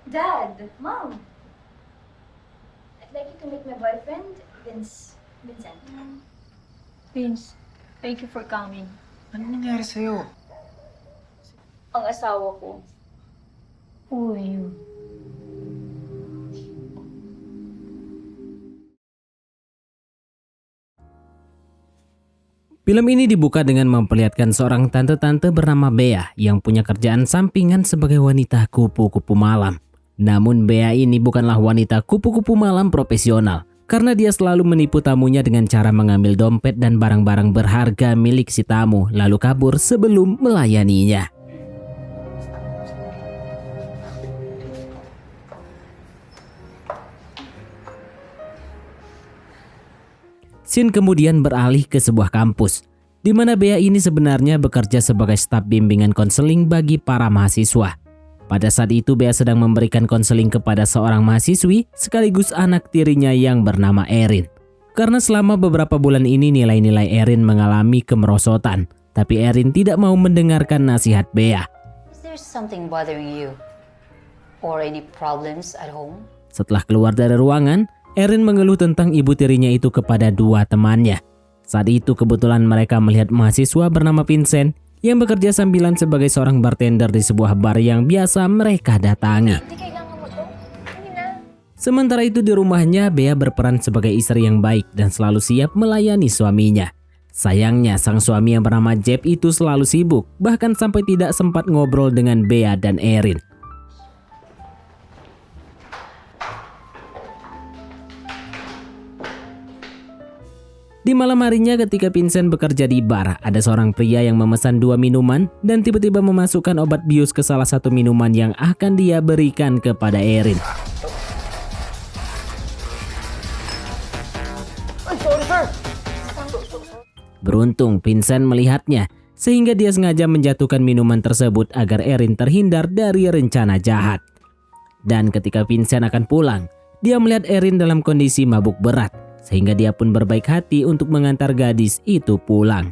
Dad, Mom, I'd like you to meet my boyfriend, Vincent. Vince, thank you for coming. Ano nangyari sa'yo? Ang asawa ko. Uy. Film ini dibuka dengan memperlihatkan seorang tante-tante bernama Bea yang punya kerjaan sampingan sebagai wanita kupu-kupu malam. Namun Bea ini bukanlah wanita kupu-kupu malam profesional karena dia selalu menipu tamunya dengan cara mengambil dompet dan barang-barang berharga milik si tamu lalu kabur sebelum melayaninya. Scene kemudian beralih ke sebuah kampus, di mana Bea ini sebenarnya bekerja sebagai staf bimbingan konseling bagi para mahasiswa. Pada saat itu Bea sedang memberikan konseling kepada seorang mahasiswi sekaligus anak tirinya yang bernama Erin. Karena selama beberapa bulan ini nilai-nilai Erin mengalami kemerosotan, tapi Erin tidak mau mendengarkan nasihat Bea. Is there something bothering you? Or any problems at home? Setelah keluar dari ruangan, Erin mengeluh tentang ibu tirinya itu kepada dua temannya. Saat itu kebetulan mereka melihat mahasiswa bernama Vincent yang bekerja sambilan sebagai seorang bartender di sebuah bar yang biasa mereka datangi. Sementara itu di rumahnya, Bea berperan sebagai istri yang baik dan selalu siap melayani suaminya. Sayangnya sang suami yang bernama Jeb itu selalu sibuk, bahkan sampai tidak sempat ngobrol dengan Bea dan Erin. Di malam harinya ketika Vincent bekerja di bar, ada seorang pria yang memesan 2 minuman dan tiba-tiba memasukkan obat bius ke salah satu minuman yang akan dia berikan kepada Erin. Beruntung Vincent melihatnya, sehingga dia sengaja menjatuhkan minuman tersebut agar Erin terhindar dari rencana jahat. Dan ketika Vincent akan pulang, dia melihat Erin dalam kondisi mabuk berat, sehingga dia pun berbaik hati untuk mengantar gadis itu pulang.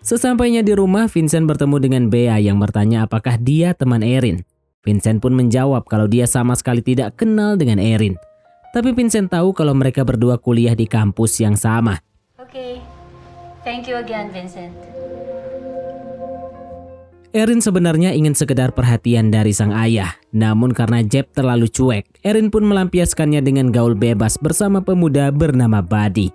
Sesampainya di rumah, Vincent bertemu dengan Bea yang bertanya apakah dia teman Erin. Vincent pun menjawab kalau dia sama sekali tidak kenal dengan Erin. Tapi Vincent tahu kalau mereka berdua kuliah di kampus yang sama. Okay. Thank you again, Vincent. Erin sebenarnya ingin sekedar perhatian dari sang ayah. Namun karena Jeb terlalu cuek, Erin pun melampiaskannya dengan gaul bebas bersama pemuda bernama Buddy.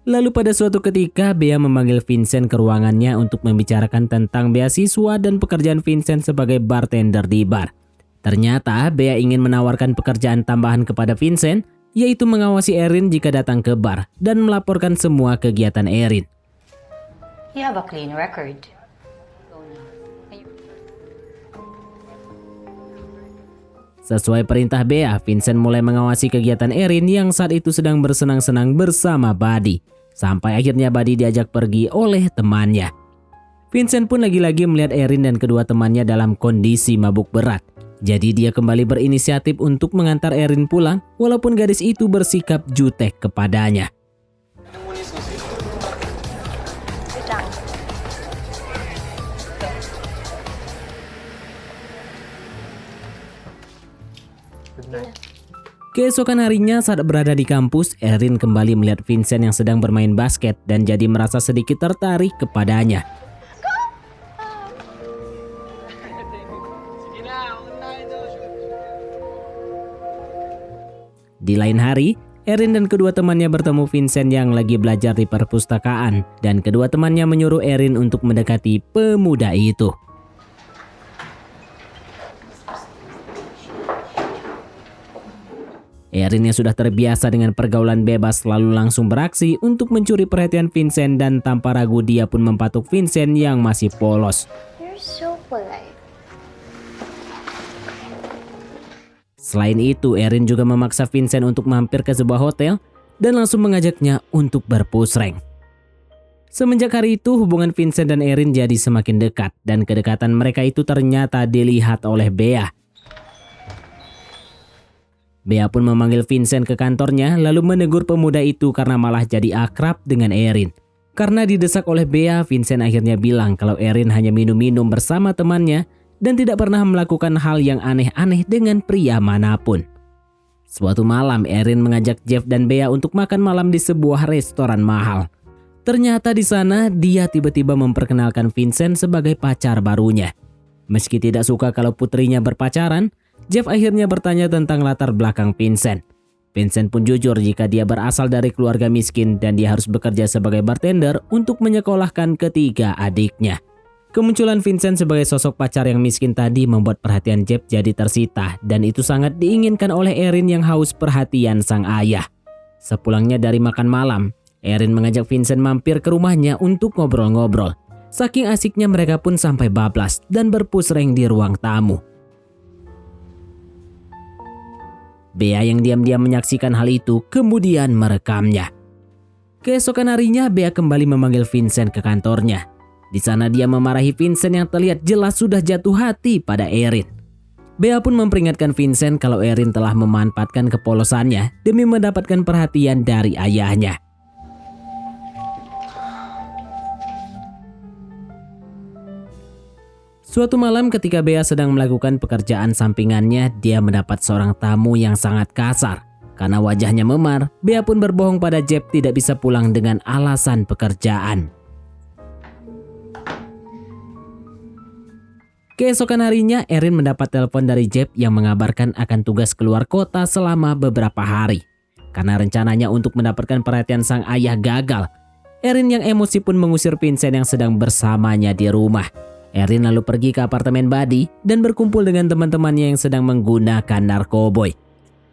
Lalu pada suatu ketika, Bea memanggil Vincent ke ruangannya untuk membicarakan tentang beasiswa dan pekerjaan Vincent sebagai bartender di bar. Ternyata Bea ingin menawarkan pekerjaan tambahan kepada Vincent, yaitu mengawasi Erin jika datang ke bar dan melaporkan semua kegiatan Erin. You have a clean record. Sesuai perintah Bea, Vincent mulai mengawasi kegiatan Erin yang saat itu sedang bersenang-senang bersama Buddy. Sampai akhirnya Buddy diajak pergi oleh temannya. Vincent pun lagi-lagi melihat Erin dan kedua temannya dalam kondisi mabuk berat. Jadi dia kembali berinisiatif untuk mengantar Erin pulang walaupun gadis itu bersikap jutek kepadanya. Keesokan harinya saat berada di kampus, Erin kembali melihat Vincent yang sedang bermain basket dan jadi merasa sedikit tertarik kepadanya. Di lain hari, Erin dan kedua temannya bertemu Vincent yang lagi belajar di perpustakaan dan kedua temannya menyuruh Erin untuk mendekati pemuda itu. Erin yang sudah terbiasa dengan pergaulan bebas lalu langsung beraksi untuk mencuri perhatian Vincent dan tanpa ragu dia pun mempatuk Vincent yang masih polos. You're so polite. Selain itu, Erin juga memaksa Vincent untuk mampir ke sebuah hotel dan langsung mengajaknya untuk berpusreng. Semenjak hari itu, hubungan Vincent dan Erin jadi semakin dekat dan kedekatan mereka itu ternyata dilihat oleh Bea. Bea pun memanggil Vincent ke kantornya lalu menegur pemuda itu karena malah jadi akrab dengan Erin. Karena didesak oleh Bea, Vincent akhirnya bilang kalau Erin hanya minum-minum bersama temannya dan tidak pernah melakukan hal yang aneh-aneh dengan pria manapun. Suatu malam, Erin mengajak Jeff dan Bea untuk makan malam di sebuah restoran mahal. Ternyata di sana dia tiba-tiba memperkenalkan Vincent sebagai pacar barunya. Meski tidak suka kalau putrinya berpacaran, Jeff akhirnya bertanya tentang latar belakang Vincent. Vincent pun jujur jika dia berasal dari keluarga miskin dan dia harus bekerja sebagai bartender untuk menyekolahkan ketiga adiknya. Kemunculan Vincent sebagai sosok pacar yang miskin tadi membuat perhatian Jeff jadi tersita dan itu sangat diinginkan oleh Erin yang haus perhatian sang ayah. Sepulangnya dari makan malam, Erin mengajak Vincent mampir ke rumahnya untuk ngobrol-ngobrol. Saking asiknya mereka pun sampai bablas dan berpusreng di ruang tamu. Bea yang diam-diam menyaksikan hal itu kemudian merekamnya. Keesokan harinya Bea kembali memanggil Vincent ke kantornya. Di sana dia memarahi Vincent yang terlihat jelas sudah jatuh hati pada Erin. Bea pun memperingatkan Vincent kalau Erin telah memanfaatkan kepolosannya demi mendapatkan perhatian dari ayahnya. Suatu malam ketika Bea sedang melakukan pekerjaan sampingannya, dia mendapat seorang tamu yang sangat kasar. Karena wajahnya memar, Bea pun berbohong pada Jeff tidak bisa pulang dengan alasan pekerjaan. Keesokan harinya, Erin mendapat telepon dari Jeff yang mengabarkan akan tugas keluar kota selama beberapa hari. Karena rencananya untuk mendapatkan perhatian sang ayah gagal, Erin yang emosi pun mengusir Vincent yang sedang bersamanya di rumah. Erin lalu pergi ke apartemen Buddy dan berkumpul dengan teman-temannya yang sedang menggunakan narkoboy.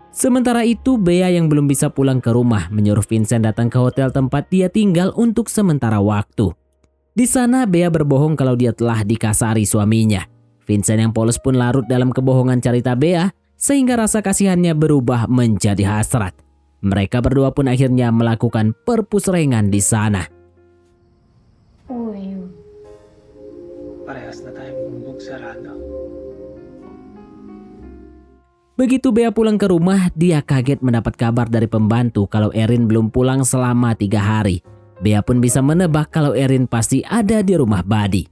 Sementara itu, Bea yang belum bisa pulang ke rumah menyuruh Vincent datang ke hotel tempat dia tinggal untuk sementara waktu. Di sana, Bea berbohong kalau dia telah dikasari suaminya. Vincent yang polos pun larut dalam kebohongan cerita Bea sehingga rasa kasihannya berubah menjadi hasrat. Mereka berdua pun akhirnya melakukan perpusrengan di sana. Uy, Parehas na tayong bumbog sarado. Begitu Bea pulang ke rumah, dia kaget mendapat kabar dari pembantu kalau Erin belum pulang selama 3 hari. Bea pun bisa menebak kalau Erin pasti ada di rumah Buddy.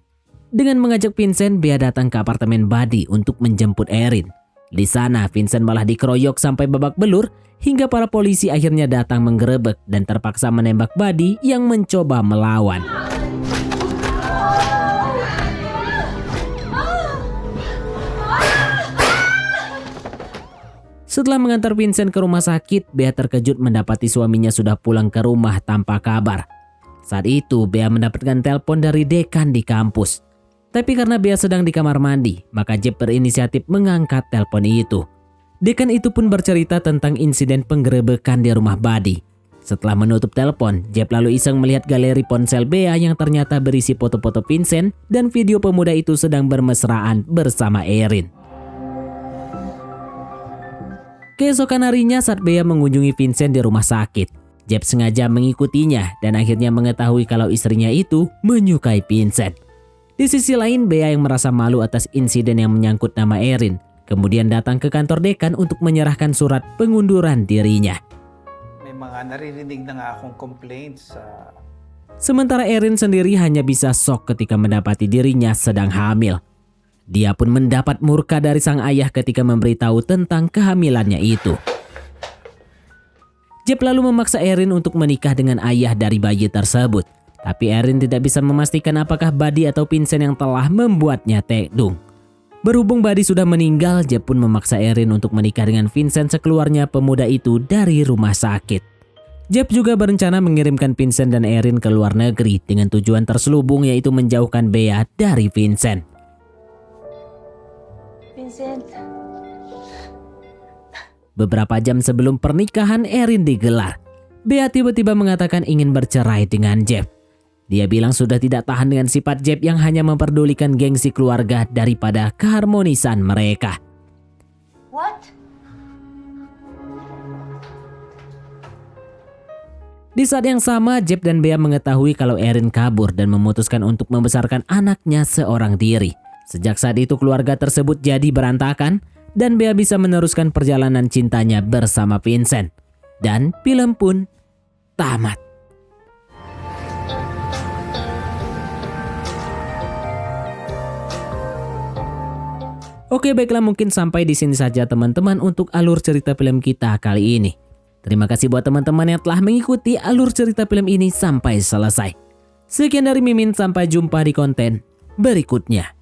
Dengan mengajak Vincent, Bea datang ke apartemen Buddy untuk menjemput Erin. Di sana, Vincent malah dikeroyok sampai babak belur hingga para polisi akhirnya datang menggerebek dan terpaksa menembak Buddy yang mencoba melawan. Setelah mengantar Vincent ke rumah sakit, Bea terkejut mendapati suaminya sudah pulang ke rumah tanpa kabar. Saat itu, Bea mendapatkan telepon dari dekan di kampus. Tapi karena Bea sedang di kamar mandi, maka Jeff berinisiatif mengangkat telepon itu. Dekan itu pun bercerita tentang insiden penggerebekan di rumah Buddy. Setelah menutup telepon, Jeff lalu iseng melihat galeri ponsel Bea yang ternyata berisi foto-foto Vincent dan video pemuda itu sedang bermesraan bersama Erin. Keesokan harinya saat Bea mengunjungi Vincent di rumah sakit, Jeff sengaja mengikutinya dan akhirnya mengetahui kalau istrinya itu menyukai Vincent. Di sisi lain, Bea yang merasa malu atas insiden yang menyangkut nama Erin, kemudian datang ke kantor dekan untuk menyerahkan surat pengunduran dirinya. May mga naririnig na nga akong complaints sa... Sementara Erin sendiri hanya bisa shock ketika mendapati dirinya sedang hamil. Dia pun mendapat murka dari sang ayah ketika memberitahu tentang kehamilannya itu. Jeff lalu memaksa Erin untuk menikah dengan ayah dari bayi tersebut. Tapi Erin tidak bisa memastikan apakah Buddy atau Vincent yang telah membuatnya tekdung. Berhubung Buddy sudah meninggal, Jeff pun memaksa Erin untuk menikah dengan Vincent sekeluarnya pemuda itu dari rumah sakit. Jeff juga berencana mengirimkan Vincent dan Erin ke luar negeri dengan tujuan terselubung yaitu menjauhkan Bea dari Vincent. Vincent. Beberapa jam sebelum pernikahan Erin digelar, Bea tiba-tiba mengatakan ingin bercerai dengan Jeff. Dia bilang sudah tidak tahan dengan sifat Jeff yang hanya memperdulikan gengsi keluarga daripada keharmonisan mereka. What? Di saat yang sama, Jeff dan Bea mengetahui kalau Erin kabur dan memutuskan untuk membesarkan anaknya seorang diri. Sejak saat itu keluarga tersebut jadi berantakan dan Bea bisa meneruskan perjalanan cintanya bersama Vincent. Dan film pun tamat. Oke baiklah, mungkin sampai di sini saja teman-teman untuk alur cerita film kita kali ini. Terima kasih buat teman-teman yang telah mengikuti alur cerita film ini sampai selesai. Sekian dari Mimin, sampai jumpa di konten berikutnya.